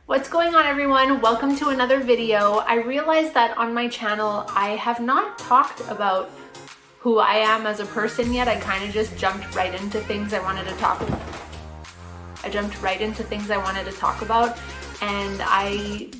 What's going on, everyone? Welcome to another video. I realized that on my channel I have not talked about who I am as a person yet. I kind of just jumped right into things I wanted to talk about. And I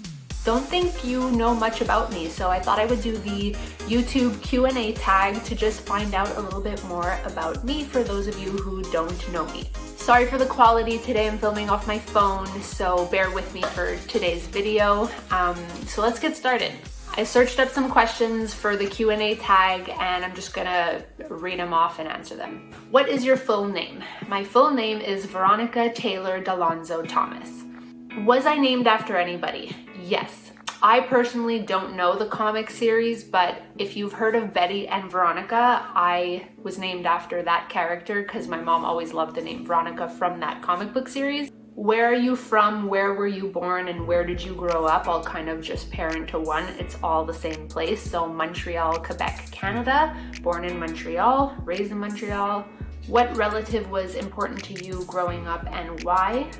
don't think you know much about me, so I thought I would do the YouTube Q&A tag to just find out a little bit more about me for those of you who don't know me. Sorry for the quality today, I'm filming off my phone, so bear with me for today's video. So let's get started. I searched up some questions for the Q&A tag and I'm just gonna read them off and answer them. What is your full name? My full name is Veronica Taylor D'Alonzo Thomas. Was I named after anybody? Yes. I personally don't know the comic series, but if you've heard of Betty and Veronica, I was named after that character because my mom always loved the name Veronica from that comic book series. Where are you from? Where were you born? And where did you grow up? I'll kind of just pair into one. It's all the same place. So Montreal, Quebec, Canada. Born in Montreal, raised in Montreal. What relative was important to you growing up and why?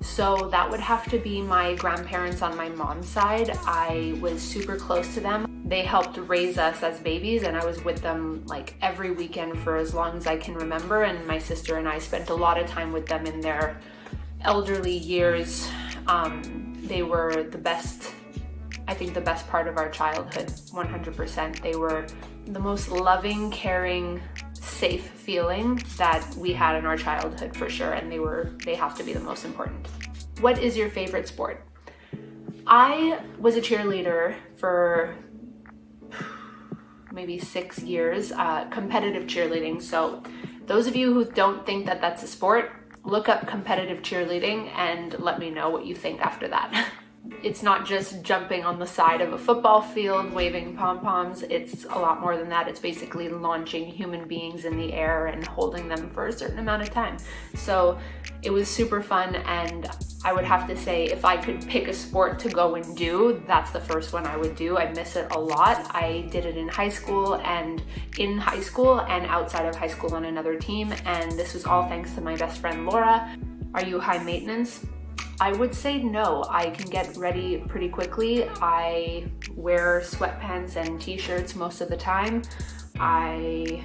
So that would have to be my grandparents on my mom's side. I was super close to them. They helped raise us as babies and I was with them like every weekend for as long as I can remember, and my sister and I spent a lot of time with them in their elderly years. They were the best, I think the best part of our childhood, 100%. They were the most loving, caring, safe feeling that we had in our childhood for sure, and they have to be the most important. What is your favorite sport? I was a cheerleader for maybe 6 years, competitive cheerleading. So those of you who don't think that that's a sport, look up competitive cheerleading and let me know what you think after that. It's not just jumping on the side of a football field, waving pom-poms. It's a lot more than that. It's basically launching human beings in the air and holding them for a certain amount of time. So it was super fun, and I would have to say if I could pick a sport to go and do, that's the first one I would do. I miss it a lot. I did it in high school and outside of high school on another team, and this was all thanks to my best friend Laura. Are you high maintenance? I would say no. I can get ready pretty quickly. I wear sweatpants and t-shirts most of the time. I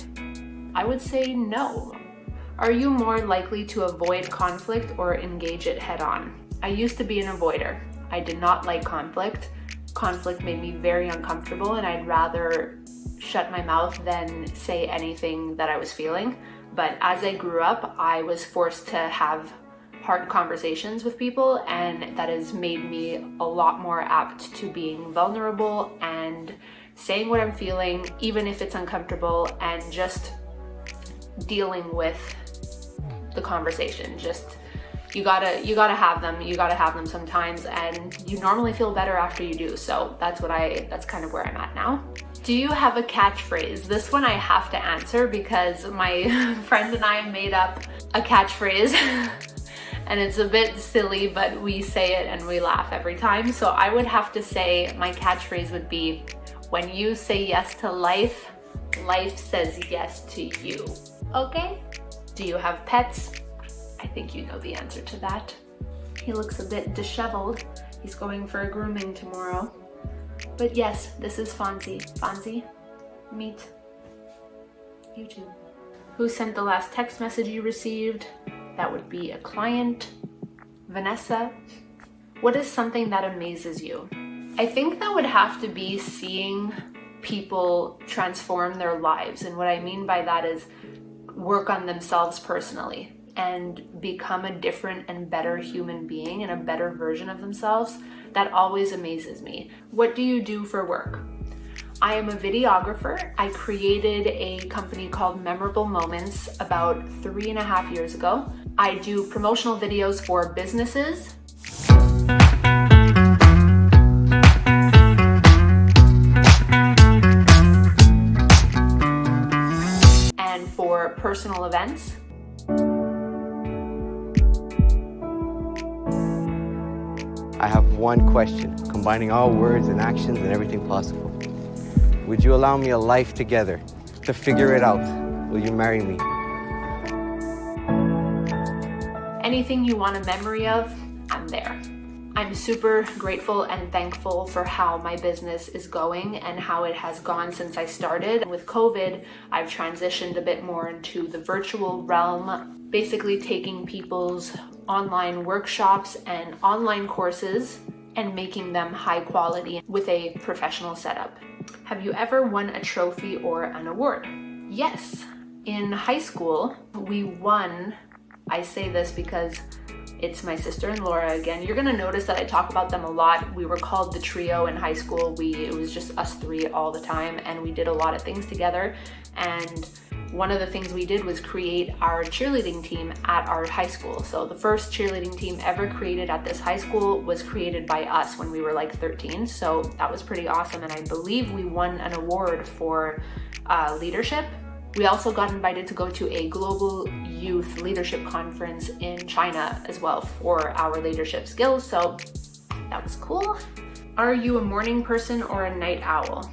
would say no. Are you more likely to avoid conflict or engage it head on? I used to be an avoider. I did not like conflict. Conflict made me very uncomfortable and I'd rather shut my mouth than say anything that I was feeling. But as I grew up, I was forced to have hard conversations with people, and that has made me a lot more apt to being vulnerable and saying what I'm feeling, even if it's uncomfortable, and just dealing with the conversation. Just you gotta have them sometimes, and you normally feel better after you do. So that's kind of where I'm at now. Do you have a catchphrase? This one I have to answer because my friend and I made up a catchphrase. And it's a bit silly, but we say it and we laugh every time. So I would have to say my catchphrase would be, when you say yes to life, life says yes to you. Okay? Do you have pets? I think you know the answer to that. He looks a bit disheveled. He's going for a grooming tomorrow. But yes, this is Fonzie. Fonzie, meet YouTube. Who sent the last text message you received? That would be a client. Vanessa. What is something that amazes you? I think that would have to be seeing people transform their lives. And what I mean by that is work on themselves personally and become a different and better human being and a better version of themselves. That always amazes me. What do you do for work? I am a videographer. I created a company called Memorable Moments about 3.5 years ago. I do promotional videos for businesses. And for personal events. I have one question, combining all words and actions and everything possible. Would you allow me a life together to figure it out? Will you marry me? Anything you want a memory of, I'm there. I'm super grateful and thankful for how my business is going and how it has gone since I started. With COVID, I've transitioned a bit more into the virtual realm, basically taking people's online workshops and online courses and making them high quality with a professional setup. Have you ever won a trophy or an award? Yes. In high school, we won, I say this because it's my sister and Laura again. You're gonna notice that I talk about them a lot. We were called the trio in high school. It was just us three all the time, and we did a lot of things together. And one of the things we did was create our cheerleading team at our high school. So the first cheerleading team ever created at this high school was created by us when we were like 13. So that was pretty awesome. And I believe we won an award for leadership. We also got invited to go to a global youth leadership conference in China as well for our leadership skills. So that was cool. Are you a morning person or a night owl?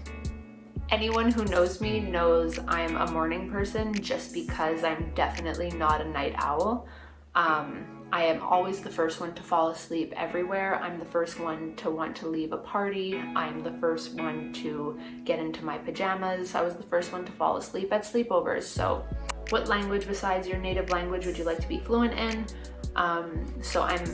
Anyone who knows me knows I'm a morning person just because I'm definitely not a night owl. I am always the first one to fall asleep everywhere. I'm the first one to want to leave a party. I'm the first one to get into my pajamas. I was the first one to fall asleep at sleepovers. So what language besides your native language would you like to be fluent in? So I'm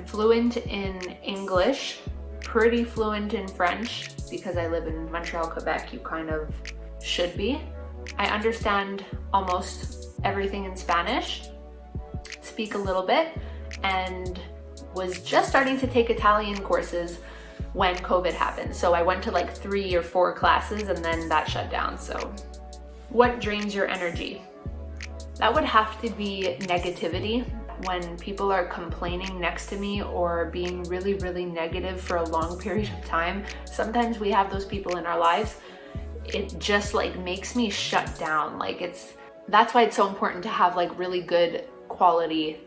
fluent in English, pretty fluent in French because I live in Montreal, Quebec. You kind of should be. I understand almost everything in Spanish, speak a little bit, and was just starting to take Italian courses when COVID happened. So I went to like 3 or 4 classes and then that shut down. So what drains your energy? That would have to be negativity. When people are complaining next to me or being really, really negative for a long period of time, sometimes we have those people in our lives. It just like makes me shut down. That's why it's so important to have like really good quality,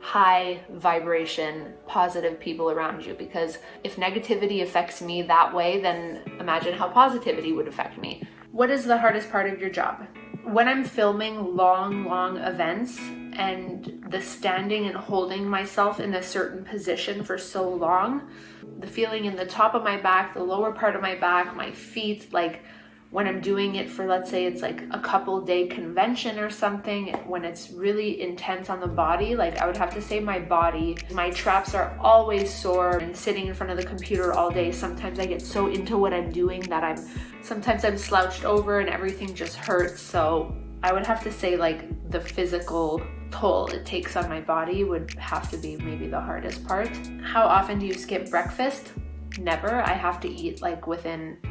high vibration, positive people around you, because if negativity affects me that way, then imagine how positivity would affect me. What is the hardest part of your job? When I'm filming long events and the standing and holding myself in a certain position for so long, the feeling in the top of my back, the lower part of my back, my feet, like when I'm doing it for, let's say it's like a couple day convention or something, when it's really intense on the body, like I would have to say my body, my traps are always sore, and sitting in front of the computer all day, sometimes I get so into what I'm doing that sometimes I'm slouched over and everything just hurts. So I would have to say like the physical toll it takes on my body would have to be maybe the hardest part. How often do you skip breakfast? Never. I have to eat like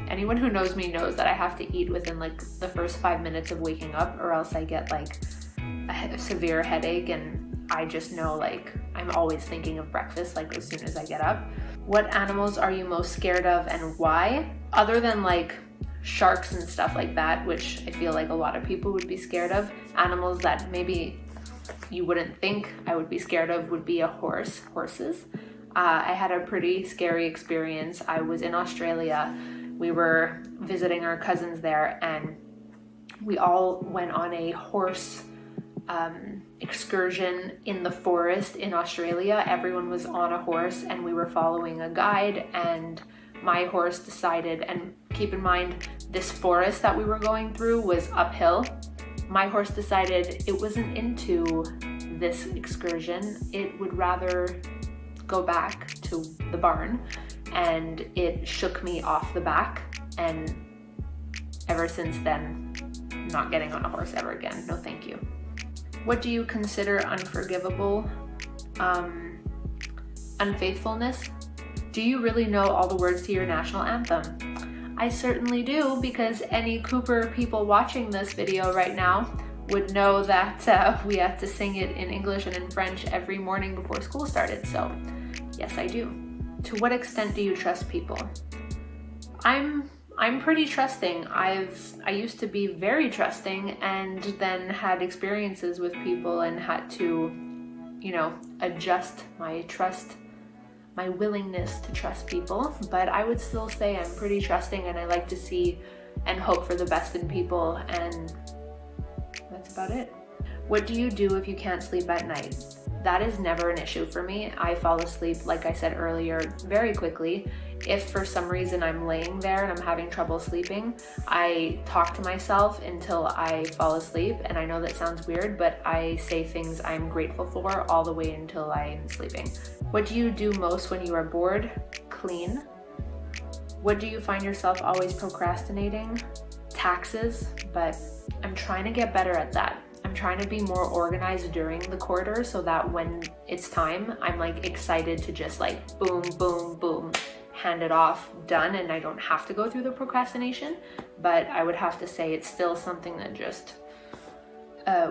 anyone who knows me knows that I have to eat within like the first 5 minutes of waking up, or else I get like a severe headache, and I just know like I'm always thinking of breakfast like as soon as I get up. What animals are you most scared of and why? Other than like sharks and stuff like that, which I feel like a lot of people would be scared of, animals that maybe you wouldn't think I would be scared of would be horses. I had a pretty scary experience. I was in Australia. We were visiting our cousins there, and we all went on a horse excursion in the forest in Australia. Everyone was on a horse, and we were following a guide, and my horse decided, and keep in mind, this forest that we were going through was uphill. My horse decided it wasn't into this excursion. It would rather go back to the barn, and it shook me off the back, and ever since then, not getting on a horse ever again. No thank you. What do you consider unforgivable? Unfaithfulness? Do you really know all the words to your national anthem? I certainly do, because any Cooper people watching this video right now would know that we had to sing it in English and in French every morning before school started. So yes, I do. To what extent do you trust people? I'm pretty trusting. I used to be very trusting, and then had experiences with people and had to, adjust my trust, my willingness to trust people. But I would still say I'm pretty trusting, and I like to see and hope for the best in people, and that's about it. What do you do if you can't sleep at night? that is never an issue for me. I fall asleep, like I said earlier, very quickly. If for some reason I'm laying there and I'm having trouble sleeping, I talk to myself until I fall asleep. And I know that sounds weird, but I say things I'm grateful for all the way until I'm sleeping. What do you do most when you are bored? Clean. What do you find yourself always procrastinating? Taxes, but I'm trying to get better at that. I'm trying to be more organized during the quarter so that when it's time, I'm like excited to just like boom, boom, boom, hand it off, done, and I don't have to go through the procrastination. But I would have to say it's still something that just,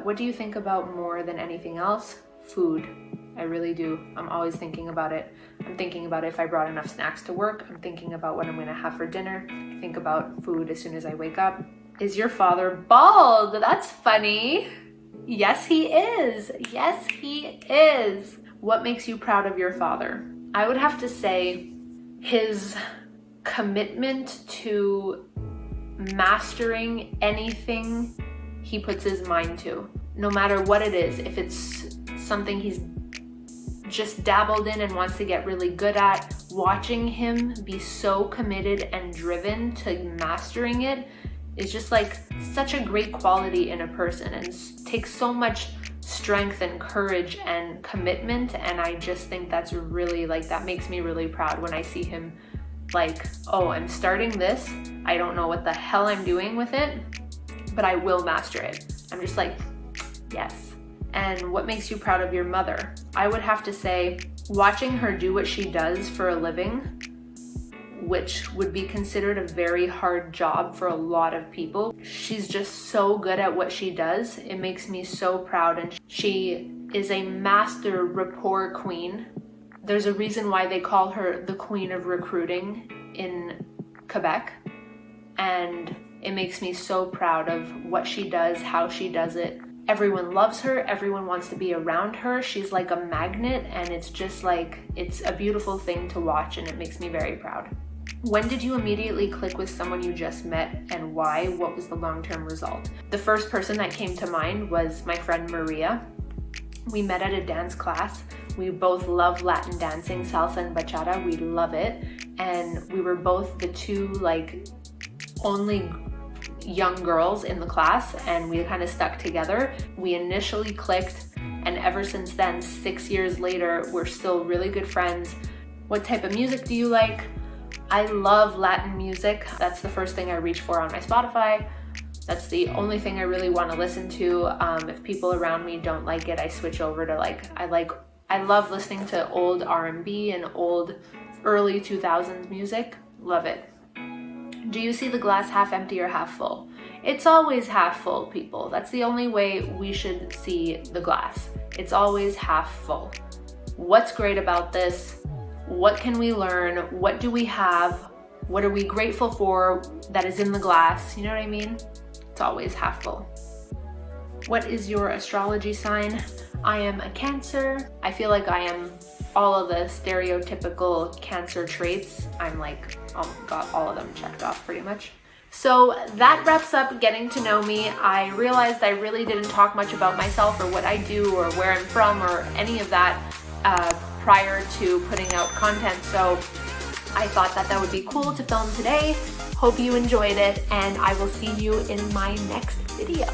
what do you think about more than anything else? Food. I really do. I'm always thinking about it. I'm thinking about if I brought enough snacks to work. I'm thinking about what I'm gonna have for dinner. I think about food as soon as I wake up. Is your father bald? That's funny. Yes, he is. Yes, he is. What makes you proud of your father? I would have to say his commitment to mastering anything he puts his mind to, no matter what it is. If it's something he's just dabbled in and wants to get really good at, watching him be so committed and driven to mastering it is just like such a great quality in a person, and takes so much strength and courage and commitment. And I just think that's really like, that makes me really proud when I see him like, oh, I'm starting this. I don't know what the hell I'm doing with it, but I will master it. I'm just like, yes. And what makes you proud of your mother? I would have to say watching her do what she does for a living, which would be considered a very hard job for a lot of people. She's just so good at what she does. It makes me so proud. And she is a master rapport queen. There's a reason why they call her the queen of recruiting in Quebec. And it makes me so proud of what she does, how she does it. Everyone loves her. Everyone wants to be around her. She's like a magnet, and it's just like, it's a beautiful thing to watch, and it makes me very proud. When did you immediately click with someone you just met, and why? What was the long-term result? The first person that came to mind was my friend Maria. We met at a dance class. We both love Latin dancing, salsa and bachata. We love it. And we were both the two like only young girls in the class, and we kind of stuck together. We initially clicked, and ever since then, 6 years later, we're still really good friends. What type of music do you like? I love Latin music. That's the first thing I reach for on my Spotify. That's the only thing I really want to listen to. If people around me don't like it, I switch over to I love listening to old R&B and old early 2000s music. Love it. Do you see the glass half empty or half full? It's always half full, people. That's the only way we should see the glass. It's always half full. What's great about this? What can we learn? What do we have? What are we grateful for that is in the glass? You know what I mean? It's always half full. What is your astrology sign? I am a Cancer. I feel like I am all of the stereotypical Cancer traits. I'm like, got all of them checked off pretty much. So that wraps up getting to know me. I realized I really didn't talk much about myself or what I do or where I'm from or any of that prior to putting out content. So I thought that would be cool to film today. Hope you enjoyed it, and I will see you in my next video.